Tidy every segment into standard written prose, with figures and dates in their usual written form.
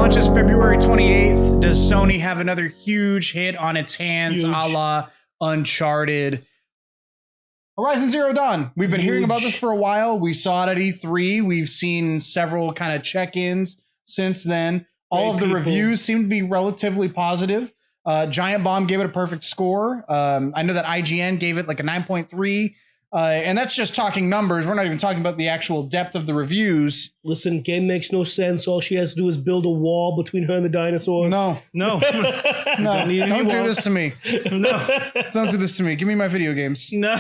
launches February 28th. Does Sony have another huge hit on its hands, a la Uncharted? Horizon Zero Dawn. We've been hearing about this for a while. We saw it at E3. We've seen several kind of check-ins since then. All of the reviews seem to be relatively positive. Giant Bomb gave it a perfect score. I know that IGN gave it like a 9.3. And that's just talking numbers. We're not even talking about the actual depth of the reviews. Listen, game makes no sense. All she has to do is build a wall between her and the dinosaurs. No. Don't do this to me. No. Don't do this to me. Give me my video games. No.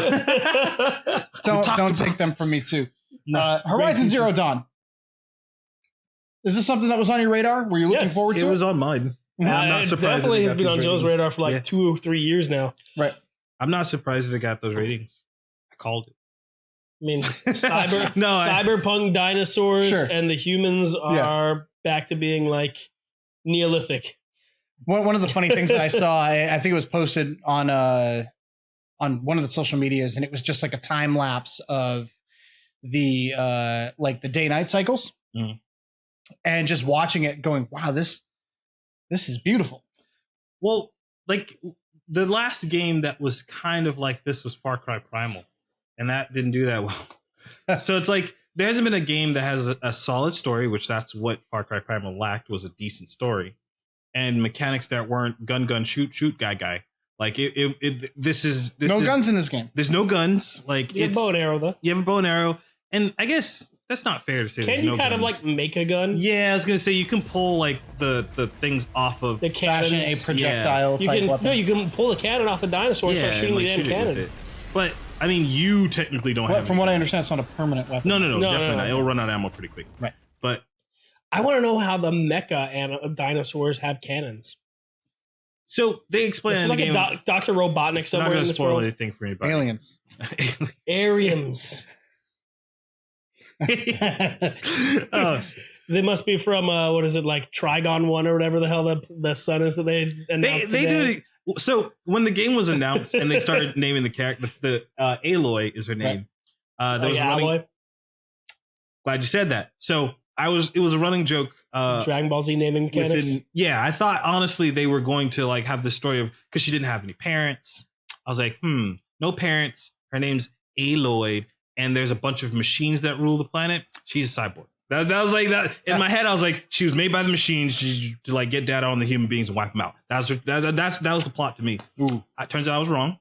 Don't take them from me too. Horizon Zero Dawn. Is this something that was on your radar? Were you looking forward to it? It was on mine. I'm not surprised. It definitely has been on Joe's radar for like 2 or 3 years now. Right. I'm not surprised that it got those ratings. I called it. I mean, cyberpunk dinosaurs and the humans are back to being like Neolithic. One of the funny things that I saw, I think it was posted on one of the social medias, and it was just like a time lapse of the like the day-night cycles, and just watching it, going, "Wow, this is beautiful." Well, like the last game that was kind of like this was Far Cry Primal. And that didn't do that well. So it's like there hasn't been a game that has a solid story, which that's what Far Cry Primal lacked, was a decent story, and mechanics that weren't gun shoot guy. Like this is no guns in this game. There's no guns. Like you have a bow and arrow though. You have a bow and arrow, and I guess that's not fair to say. Can you kind of like make a gun? Yeah, I was gonna say you can pull like the things off of the cannon, a projectile type weapon. No, you can pull the cannon off the dinosaur and start shooting the damn cannon. But I mean, you technically don't have. From what I understand, it's not a permanent weapon. No, definitely not. It'll run out of ammo pretty quick. Right. But I want to know how the mecha dinosaurs have cannons. So they explain it's like game, a Dr. Robotnik somewhere in this world. Not going to spoil anything for anybody. Aliens. Arians. They must be from what is it, like Trigon 1 or whatever the hell the sun is that they announced. They do it. So when the game was announced and they started naming the character, the Aloy is her name. There was Aloy. Glad you said that. So it was a running joke. Dragon Ball Z naming mechanics. I thought honestly they were going to like have the story of, because she didn't have any parents. I was like, no parents. Her name's Aloy, and there's a bunch of machines that rule the planet. She's a cyborg. That was like that in my head. I was like, she was made by the machines. She's to like get data on the human beings and wipe them out. That was the plot to me. Ooh. It turns out I was wrong.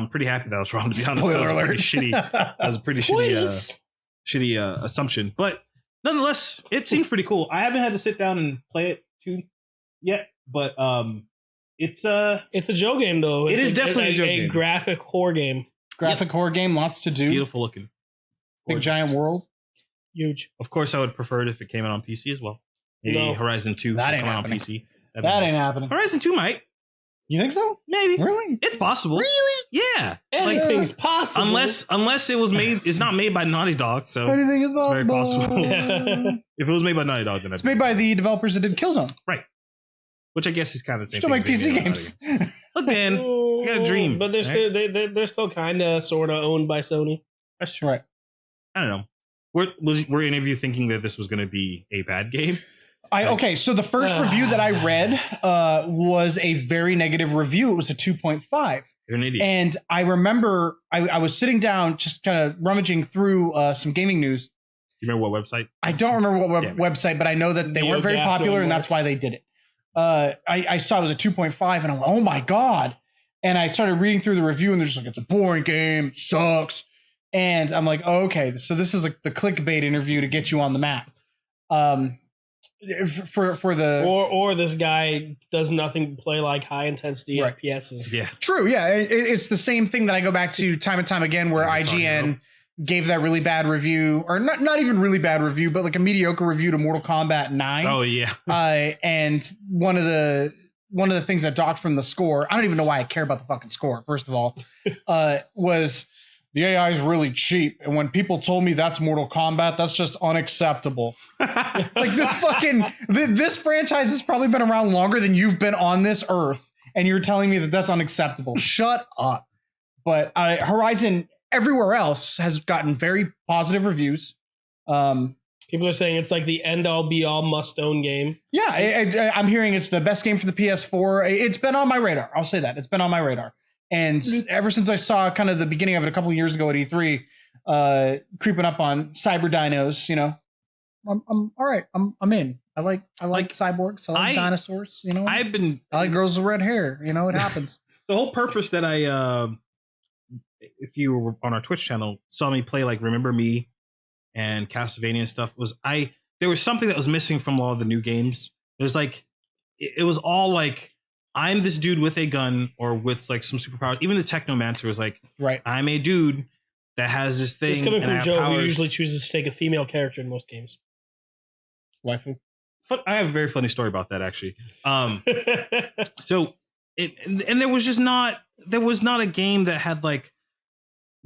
Pretty happy that I was wrong, to be honest. Spoiler alert. That was a pretty shitty assumption. But nonetheless, it seems pretty cool. I haven't had to sit down and play it too yet, but it's a Joe game though. It is definitely a Joe game. A graphic horror game. Horror game, lots to do. Beautiful looking. Big giant world. Huge. Of course, I would prefer it if it came out on PC as well. Maybe Horizon 2 that will ain't come out on happening. PC. That ain't happening. Horizon 2 might. You think so? Maybe. Really? It's possible. Really? Yeah. Anything's possible. Unless it was made, it's not made by Naughty Dog, so anything is possible. It's very possible. If it was made by Naughty Dog, then it's made by the developers that did Killzone. Right. Which I guess is kind of the same Still thing. make PC games. Look, man, I got a dream. But they're still kind of sort of owned by Sony. That's true. Right. I don't know. Were any of you thinking that this was going to be a bad game? So the first review that I read was a very negative review. It was a 2.5. You're an idiot. And I remember I was sitting down just kind of rummaging through some gaming news. You remember what website? I don't remember what website, but I know that they weren't very popular, and that's why they did it. I saw it was a 2.5, and I'm like, oh my God. And I started reading through the review, and they're just like, it's a boring game, it sucks. And I'm like, oh, okay, so this is like the clickbait interview to get you on the map. For the or this guy does nothing but play like high intensity FPSs. Yeah, true. Yeah, it's the same thing that I go back to time and time again, where IGN gave that really bad review, or not even really bad review, but like a mediocre review to Mortal Kombat 9. Oh yeah. And one of the things that docked from the score, I don't even know why I care about the fucking score. First of all, was the AI is really cheap, and when people told me that's Mortal Kombat, that's just unacceptable. Like this franchise has probably been around longer than you've been on this earth, and you're telling me that that's unacceptable. Shut up. But Horizon everywhere else has gotten very positive reviews. People are saying it's like the end-all, be-all, must-own game. Yeah, I'm hearing it's the best game for the PS4. It's been on my radar. I'll say that. It's been on my radar. And ever since I saw kind of the beginning of it a couple of years ago at E3, creeping up on cyber dinos, I'm all right. I'm in. I like cyborgs. I like dinosaurs. I like girls with red hair. It happens. The whole purpose that if you were on our Twitch channel, saw me play like Remember Me and Castlevania and stuff, there was something that was missing from all of the new games. There's it was all like, I'm this dude with a gun or with like some superpower. Even the Technomancer was like, right, I'm a dude that has this thing. It's coming from Joe, who usually chooses to take a female character in most games. Waifu. I have a very funny story about that, actually. So there was not a game that had like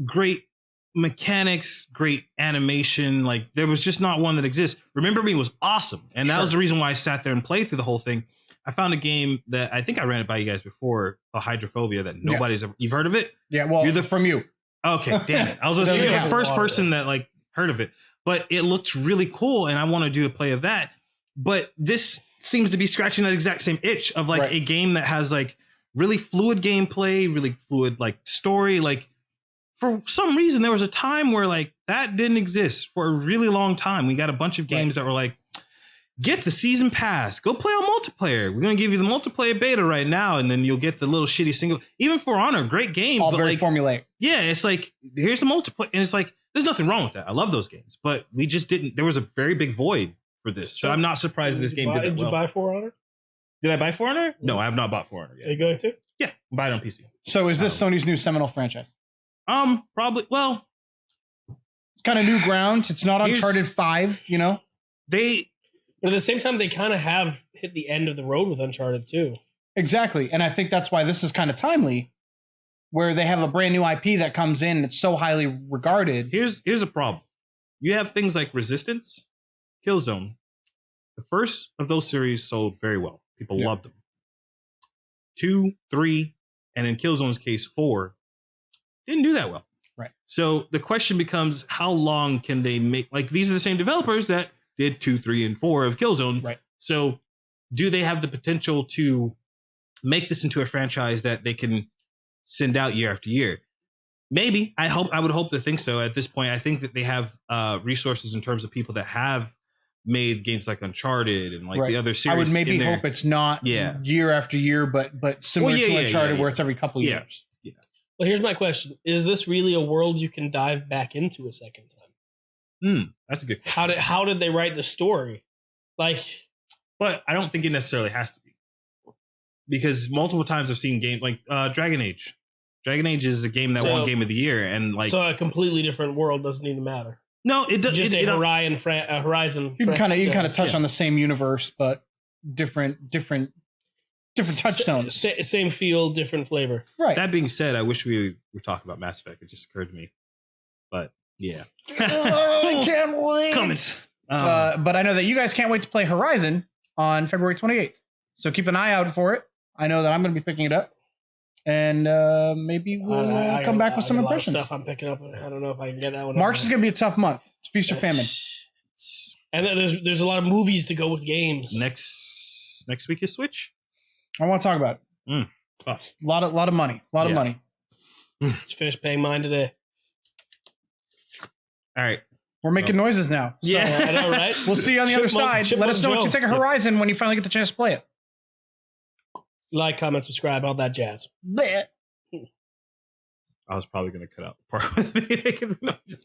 great mechanics, great animation. Like there was just not one that exists. Remember Me was awesome, and that was the reason why I sat there and played through the whole thing. I found a game that I think I ran it by you guys before, called Hydrophobia, that nobody's ever. You've heard of it? Yeah, well, from you. Okay, damn it. I was just the first person that like heard of it, but it looked really cool, and I want to do a play of that. But this seems to be scratching that exact same itch of like a game that has like really fluid gameplay, really fluid like story. Like for some reason, there was a time where like that didn't exist for a really long time. We got a bunch of games that were like, get the season pass, go play on multiplayer. We're going to give you the multiplayer beta right now, and then you'll get the little shitty single. Even For Honor, great game. All but very like, formulaic. Yeah, it's like, here's the multiplayer. And it's like, there's nothing wrong with that. I love those games. But we just didn't. There was a very big void for this. So I'm not surprised this game did that well. Did you buy For Honor? Did I buy For Honor? No, I have not bought For Honor yet. Are you going to? Yeah, buy it on PC. So is this Sony's new seminal franchise? Probably. Well, it's kind of new ground. It's not Uncharted 5, But at the same time, they kind of have hit the end of the road with Uncharted too. Exactly. And I think that's why this is kind of timely, where they have a brand new IP that comes in that's so highly regarded. Here's a problem. You have things like Resistance, Killzone. The first of those series sold very well. People loved them. 2, 3, and in Killzone's case, 4, didn't do that well. Right. So the question becomes, how long can they make? Like, these are the same developers that did 2, 3, and 4 of Killzone. Right. So do they have the potential to make this into a franchise that they can send out year after year? Maybe. I would hope to think so. At this point, I think that they have resources in terms of people that have made games like Uncharted and like the other series. I would maybe hope it's not year after year, but similar to Uncharted where it's every couple years. Yeah. Well, here's my question. Is this really a world you can dive back into a second time? That's a good question. How did they write the story? But I don't think it necessarily has to be. Because multiple times I've seen games like Dragon Age. Dragon Age is a game that won Game of the Year, and like so a completely different world doesn't even matter. No, it does. Just a Horizon. You can kind of touch on the same universe, but different touchstones. Same feel, different flavor. Right. That being said, I wish we were talking about Mass Effect. It just occurred to me, but yeah. I can't wait. Comments. But I know that you guys can't wait to play Horizon on February 28th. So keep an eye out for it. I know that I'm going to be picking it up. And maybe we'll come back with some impressions. Stuff I'm picking up. I don't know if I can get that one. March is going to be a tough month. It's feast or famine. And then there's a lot of movies to go with games. Next week is Switch. I want to talk about it. A lot of money. A lot of money. Just finished paying mine today. All right. We're making noises now. So, yeah, I know, right? We'll see you on the other side. Let us know what you think of Horizon when you finally get the chance to play it. Like, comment, subscribe, all that jazz. Blech. I was probably going to cut out the part with me making the noises.